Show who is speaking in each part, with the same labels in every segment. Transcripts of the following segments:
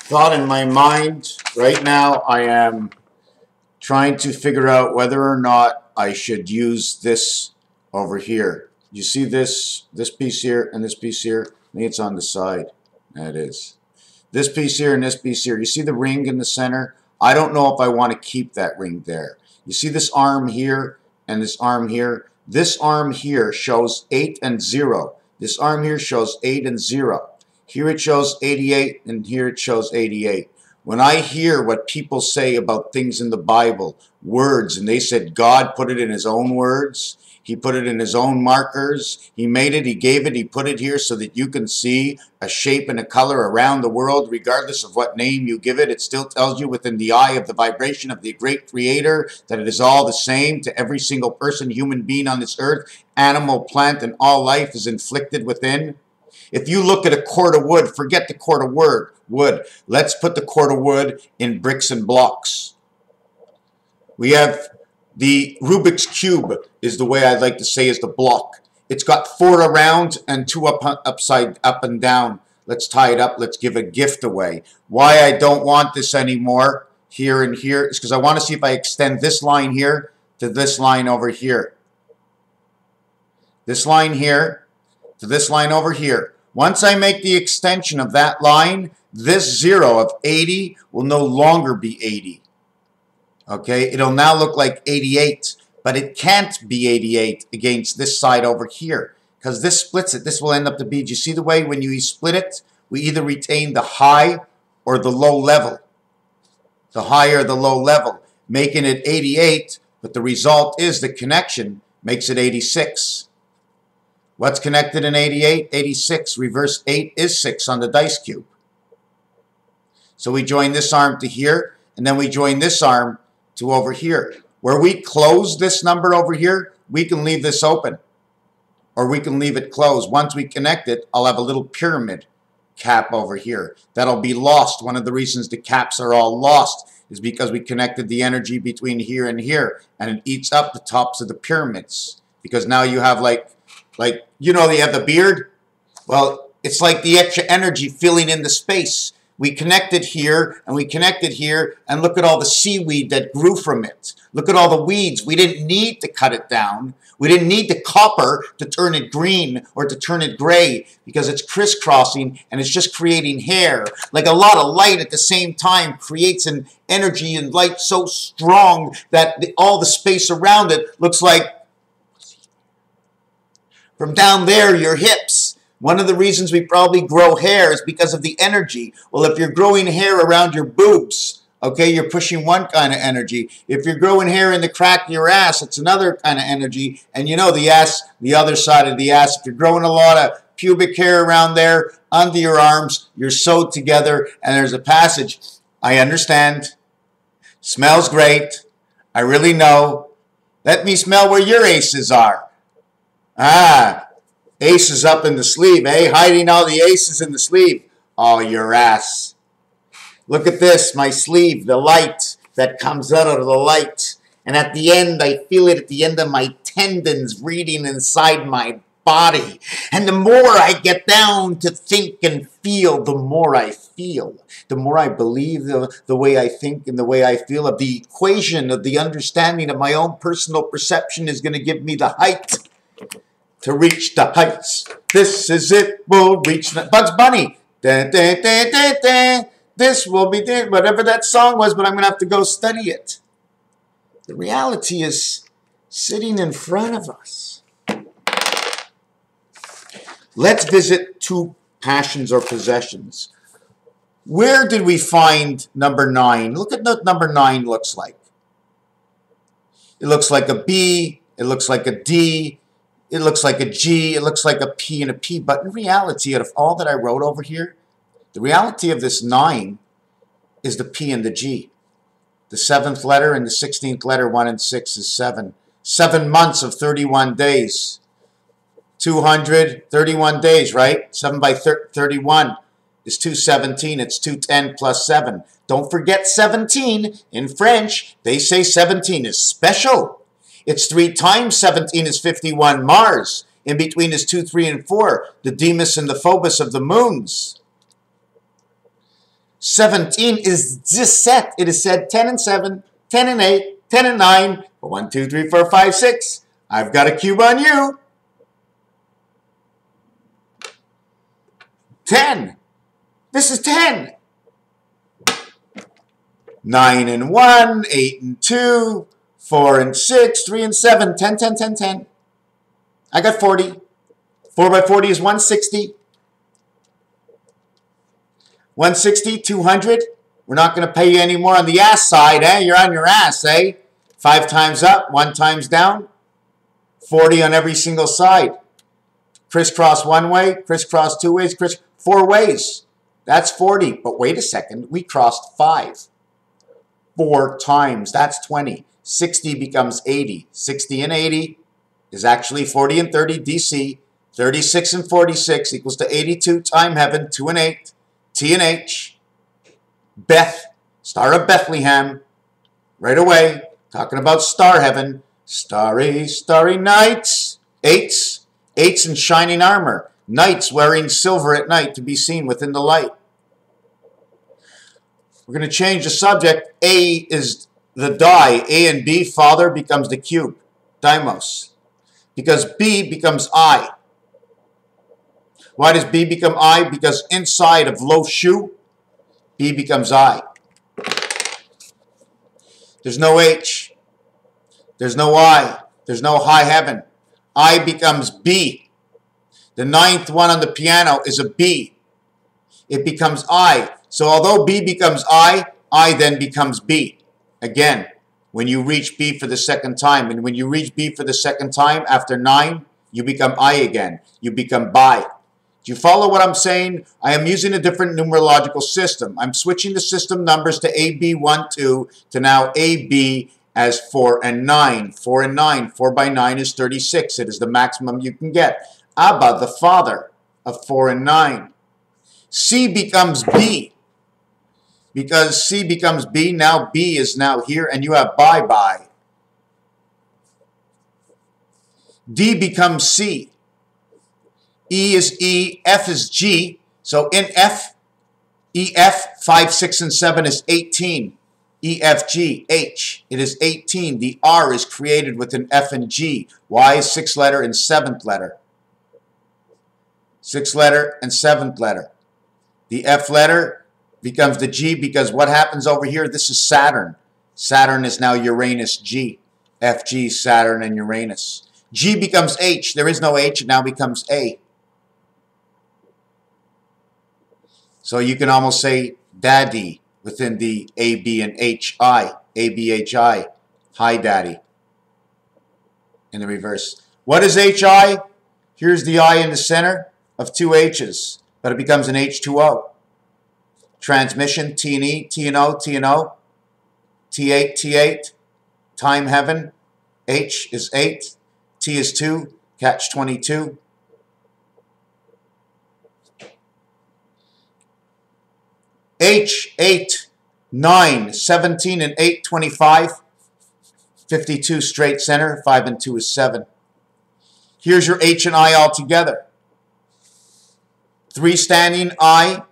Speaker 1: thought in my mind right now. I am trying to figure out whether or not I should use this over here. You see this piece here and this piece here? I think it's on the side. That is. This piece here and this piece here. You see the ring in the center? I don't know if I want to keep that ring there. You see this arm here and this arm here? This arm here shows 8 and 0. This arm here shows 8 and 0. Here it shows 88 and here it shows 88. When I hear what people say about things in the Bible, words, and they said God put it in his own words, he put it in his own markers, he made it, he gave it, he put it here so that you can see a shape and a color around the world, regardless of what name you give it. It still tells you within the eye of the vibration of the great creator that it is all the same to every single person, human being on this earth, animal, plant, and all life is inflicted within. If you look at a cord of wood, forget the cord of wood. Let's put the cord of wood in bricks and blocks. We have the Rubik's Cube is the way I'd like to say is the block. It's got 4 around and 2 up and down. Let's tie it up. Let's give a gift away. Why I don't want this anymore here and here is because I want to see if I extend this line here to this line over here. This line here to this line over here. Once I make the extension of that line, this 0 of 80 will no longer be 80. Okay, it'll now look like 88, but it can't be 88 against this side over here because this splits it. This will end up to be, do you see the way when you split it, we either retain the high or the low level. The high or the low level, making it 88, but the result is the connection makes it 86. What's connected in 88? 86. Reverse 8 is 6 on the dice cube. So we join this arm to here, and then we join this arm to over here. Where we close this number over here, we can leave this open, or we can leave it closed. Once we connect it, I'll have a little pyramid cap over here. That'll be lost. One of the reasons the caps are all lost is because we connected the energy between here and here, and it eats up the tops of the pyramids. Because now you have like you know, you have the beard. Well, it's like the extra energy filling in the space. We connected here, and we connected here, and look at all the seaweed that grew from it. Look at all the weeds. We didn't need to cut it down. We didn't need the copper to turn it green or to turn it gray because it's crisscrossing and it's just creating hair. Like a lot of light at the same time creates an energy and light so strong that all the space around it looks like from down there, your hips. One of the reasons we probably grow hair is because of the energy. Well, if you're growing hair around your boobs, okay, you're pushing one kind of energy. If you're growing hair in the crack of your ass, it's another kind of energy. And you know the ass, the other side of the ass, if you're growing a lot of pubic hair around there, under your arms, you're sewed together, and there's a passage. I understand. Smells great. I really know. Let me smell where your aces are. Ah, aces up in the sleeve, eh? Hiding all the aces in the sleeve. Oh, your ass. Look at this, my sleeve, the light that comes out of the light. And at the end, I feel it at the end of my tendons reading inside my body. And the more I get down to think and feel, the more I feel. The more I believe the way I think and the way I feel of the equation of the understanding of my own personal perception is going to give me the height to reach the heights. This is it, we'll reach the Bugs Bunny. Da, da, da, da, da. This will be whatever that song was, but I'm going to have to go study it. The reality is sitting in front of us. Let's visit 2 passions or possessions. Where did we find number 9? Look at what number 9 looks like. It looks like a B. It looks like a D. It looks like a G, it looks like a P and a P, but in reality, out of all that I wrote over here, the reality of this 9 is the P and the G. The 7th letter and the 16th letter, 1 and 6 is 7. 7 months of 31 days. 231 days, right? 7 by 31 is 217. It's 210 plus 7. Don't forget 17. In French, they say 17 is special. It's 3 times 17 is 51 Mars. In between is 2, 3, and 4. The Deimos and the Phobos of the moons. 17 is just set. It is said 10 and 7, 10 and 8, 10 and 9. 1, 2, 3, 4, 5, 6. I've got a cube on you. 10. This is 10. 9 and 1, 8 and 2, 4 and 6, 3 and 7, 10, 10, 10, 10. I got 40. 4 by 40 is 160. 160, 200. We're not going to pay you any more on the ass side, eh? You're on your ass, eh? 5 times up, 1 times down. 40 on every single side. Crisscross one way, crisscross 2 ways, 4 ways. That's 40. But wait a second, we crossed 5. 4 times, that's 20. 60 becomes 80. 60 and 80 is actually 40 and 30 DC. 36 and 46 equals to 82. Time heaven, 2 and 8. T and H. Beth, Star of Bethlehem. Right away, talking about star heaven. Starry, starry nights. 8s. 8s in shining armor. Knights wearing silver at night to be seen within the light. We're going to change the subject. A is the die. A and B, father, becomes the cube. Dimos. Because B becomes I. Why does B become I? Because inside of low shoe, B becomes I. There's no H. There's no I. There's no high heaven. I becomes B. The 9th one on the piano is a B. It becomes I. So although B becomes I then becomes B. Again, when you reach B for the second time. And when you reach B for the second time, after 9, you become I again. You become bi. Do you follow what I'm saying? I am using a different numerological system. I'm switching the system numbers to AB 1, 2 to now AB as 4 and 9. 4 and 9. 4 by 9 is 36. It is the maximum you can get. Abba, the father of 4 and 9. C becomes B. Because C becomes B, now B is now here, and you have bye-bye. D becomes C. E is E, F is G. So in F, EF, 5, 6, and 7 is 18. E, F, G, H. It is 18. The R is created with an F and G. Y, 6th letter and 7th letter. 6th letter and 7th letter. The F letter becomes the G because what happens over here, this is Saturn. Saturn is now Uranus, G. FG, Saturn, and Uranus. G becomes H. There is no H. It now becomes A. So you can almost say daddy within the A, B, and H-I. A, B, H-I. Hi, daddy. In the reverse. What is H-I? Here's the I in the center of 2 H's. But it becomes an H2O. Transmission, T and E, T and O, T and O. T8, T8. Time heaven. H is 8. T is 2. Catch 22. H, 8, 9, 17, and 8, 25. 52 straight center. 5 and 2 is 7. Here's your H and I all together. 3 standing, I.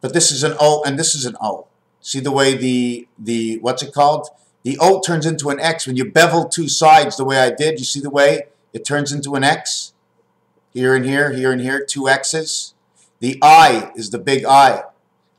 Speaker 1: But this is an O and this is an O. See the way the what's it called? The O turns into an X. When you bevel 2 sides the way I did, you see the way it turns into an X? Here and here, 2 X's. The I is the big I.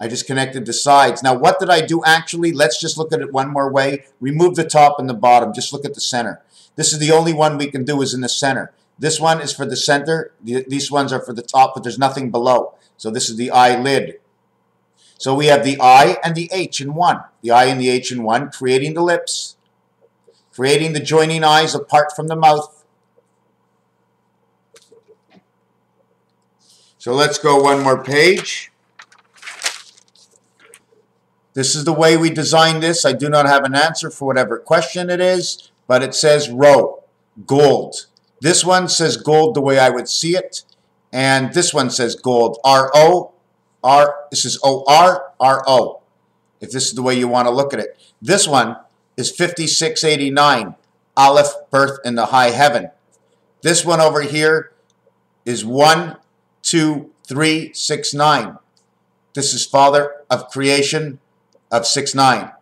Speaker 1: I just connected the sides. Now what did I do actually? Let's just look at it one more way. Remove the top and the bottom. Just look at the center. This is the only one we can do is in the center. This one is for the center. These ones are for the top, but there's nothing below. So this is the eyelid. So we have the I and the H in one. The I and the H in one, creating the lips. Creating the joining eyes apart from the mouth. So let's go one more page. This is the way we designed this. I do not have an answer for whatever question it is, but it says row, gold. This one says gold the way I would see it, and this one says gold, R-O, this is O-R, R-O, if this is the way you want to look at it. This one is 5689, Aleph, birth in the high heaven. This one over here is 1, 2, 3, 6, 9. This is father of creation of 6, 9.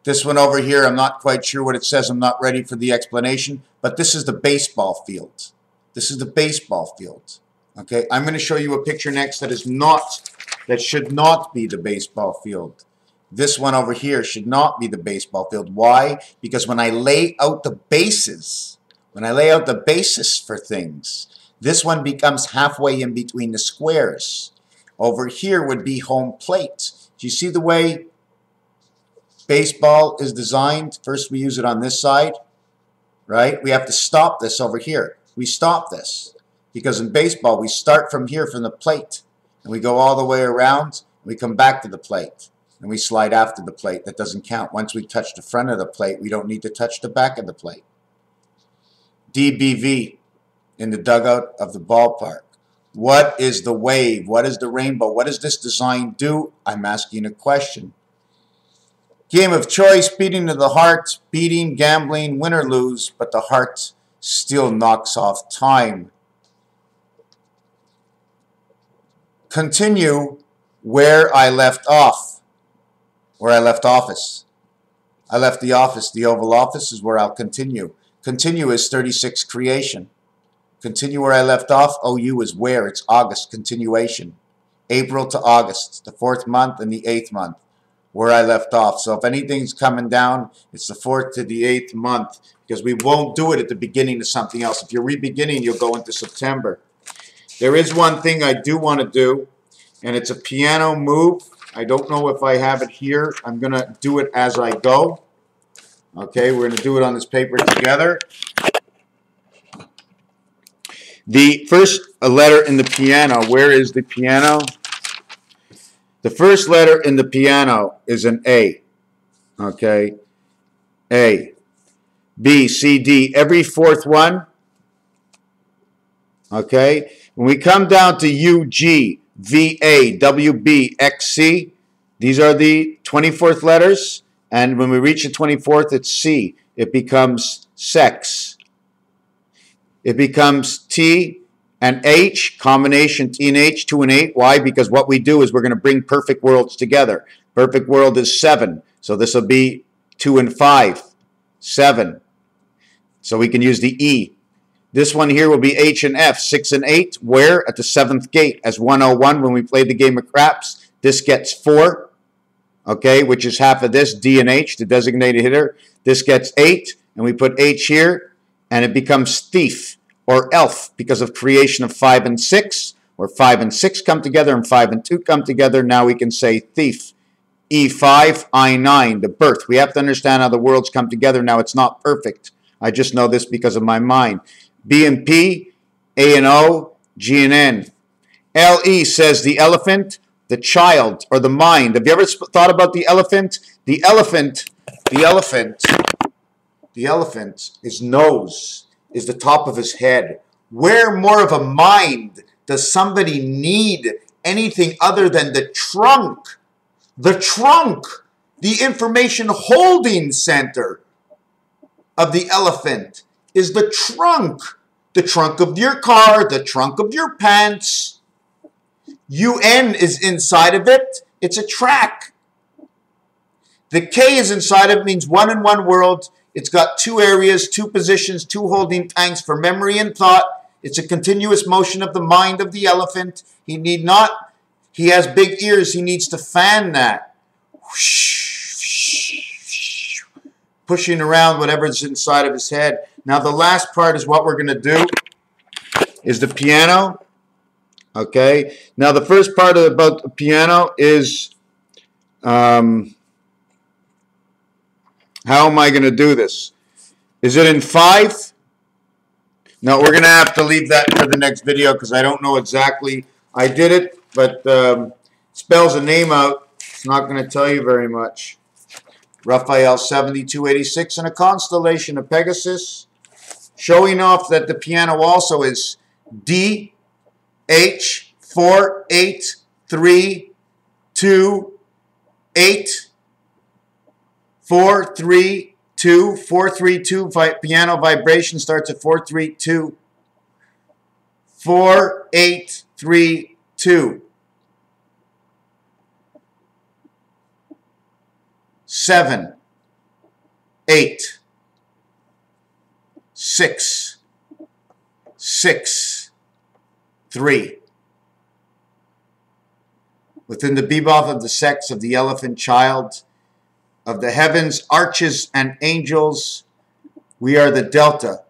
Speaker 1: This one over here, I'm not quite sure what it says. I'm not ready for the explanation. But this is the baseball field. This is the baseball field. Okay, I'm going to show you a picture next that should not be the baseball field. This one over here should not be the baseball field. Why? Because when I lay out the bases, for things, this one becomes halfway in between the squares. Over here would be home plate. Do you see the way baseball is designed? First we use it on this side, right? We have to stop this over here. We stop this because in baseball we start from here from the plate and we go all the way around. We come back to the plate and we slide after the plate. That doesn't count. Once we touch the front of the plate, we don't need to touch the back of the plate. DBV in the dugout of the ballpark. What is the wave? What is the rainbow? What does this design do? I'm asking a question. Game of choice, beating to the heart, beating, gambling, win or lose, but the heart still knocks off time. Continue where I left off, where I left office. I left the office. The Oval Office is where I'll continue. Continue is 36 creation. Continue where I left off. OU is where. It's August, continuation. April to August, the 4th month and the 8th month, where I left off. So if anything's coming down, it's the 4th to the 8th month, because we won't do it at the beginning of something else. If you're re-beginning, you'll go into September. There is one thing I do want to do, and it's a piano move. I don't know if I have it here. I'm going to do it as I go. Okay, we're going to do it on this paper together. The first letter in the piano, where is the piano? The first letter in the piano is an A. Okay, A, B, C, D, every 4th one. Okay, when we come down to U, G, V, A, W, B, X, C, these are the 24th letters. And when we reach the 24th, it's C. It becomes sex. It becomes T and H, combination T and H, 2 and 8. Why? Because what we do is we're going to bring perfect worlds together. Perfect world is 7. So this will be 2 and 5, 7. So we can use the E. This one here will be H and F, 6 and 8. Where? At the 7th gate. As 101 when we played the game of craps. This gets 4. Okay, which is half of this, D and H, the designated hitter. This gets 8, and we put H here, and it becomes thief or elf because of creation of 5 and 6, where 5 and 6 come together and 5 and 2 come together. Now we can say thief. E5, I9, the birth. We have to understand how the worlds come together. Now it's not perfect. I just know this because of my mind. B and P, A and O, G and N. LE says the elephant, the child, or the mind. Have you ever thought about the elephant? The elephant, his nose is the top of his head. Where more of a mind does somebody need anything other than the trunk? The trunk, the information holding center of the elephant is the trunk. The trunk of your car, the trunk of your pants. UN is inside of it. It's a track. The K is inside of it, means 1 in 1 world. It's got 2 areas, 2 positions, 2 holding tanks for memory and thought. It's a continuous motion of the mind of the elephant. He has big ears. He needs to fan that. Pushing around whatever's inside of his head. Now the last part is what we're going to do, is the piano. Okay. Now the first part about the piano is, how am I going to do this? Is it in 5? No, we're going to have to leave that for the next video because I don't know exactly. I did it, but spells a name out. It's not going to tell you very much. Raphael 7286 and a constellation of Pegasus, showing off that the piano also is D, H, 4, 8, 3, 2, 8, 4, 3, 2, 4, 3, 2. Piano vibration starts at 4, 3, 2. 4, 8, 3, 2. 7, 8, 6, 6, 3. Within the beboth of the sex of the elephant child, of the heavens, arches, and angels, we are the delta.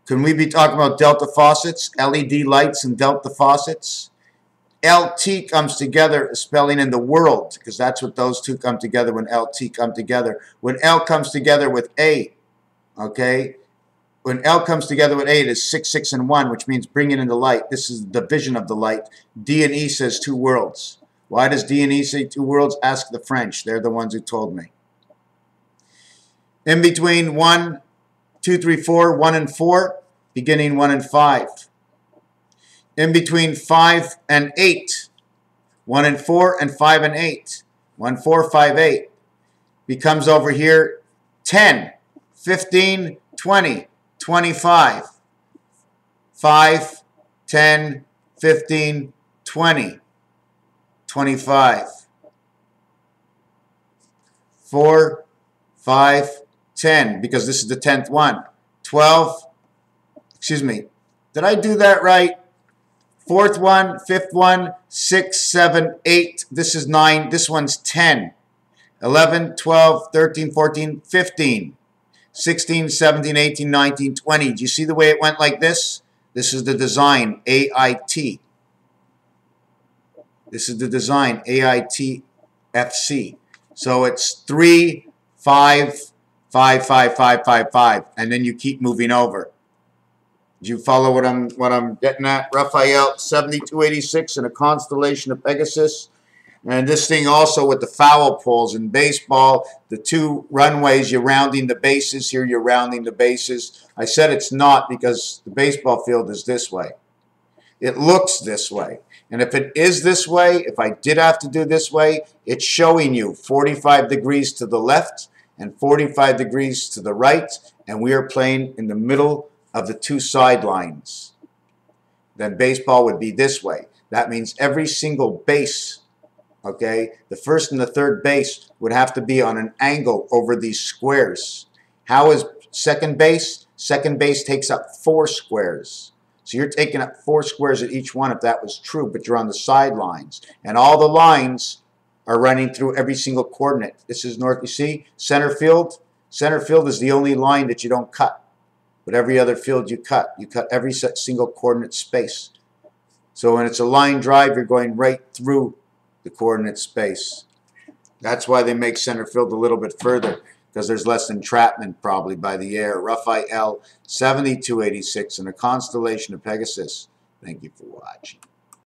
Speaker 1: Can we be talking about delta faucets, LED lights and delta faucets? LT comes together, spelling in the world, because that's what those two come together when LT come together. When L comes together with A, okay? When L comes together with A, it is 6, 6, and 1, which means bringing in the light. This is the division of the light. D and E says two worlds. Why does D and E say two worlds? Ask the French. They're the ones who told me. In between 1, 2, 3, 4, 1 and 4, beginning 1 and 5. In between 5 and 8, 1 and 4 and 5 and 8, 1, 4, 5, 8, becomes over here 10, 15, 20, 25, 5, 10, 15, 20, 25, 4, 5, 10, because this is the 10th one, 12, excuse me, did I do that right? 4th one, 5th one, 6, 7, 8, this is 9, this one's 10, 11, 12, 13, 14, 15, 16, 17, 18, 19, 20. Do you see the way it went like this? This is the design, AIT. This is the design, AITFC. So it's 3, 5, 5, 5, 5, 5, 5, and then you keep moving over. Do you follow what I'm getting at? Raphael, 7286 in a constellation of Pegasus. And this thing also with the foul poles in baseball, the two runways, you're rounding the bases. Here you're rounding the bases. I said it's not because the baseball field is this way. It looks this way. And if it is this way, if I did have to do this way, it's showing you 45 degrees to the left and 45 degrees to the right. And we are playing in the middle of the two sidelines. Then baseball would be this way. That means every single base, okay, the first and the third base would have to be on an angle over these squares. How is second base? Second base takes up 4 squares. So you're taking up 4 squares at each one if that was true, but you're on the sidelines. And all the lines are running through every single coordinate. This is north, you see, center field. Center field is the only line that you don't cut. But every other field you cut every single coordinate space. So when it's a line drive, you're going right through the coordinate space. That's why they make center field a little bit further, because there's less entrapment probably by the air. Raphael, 7286 in a constellation of Pegasus. Thank you for watching.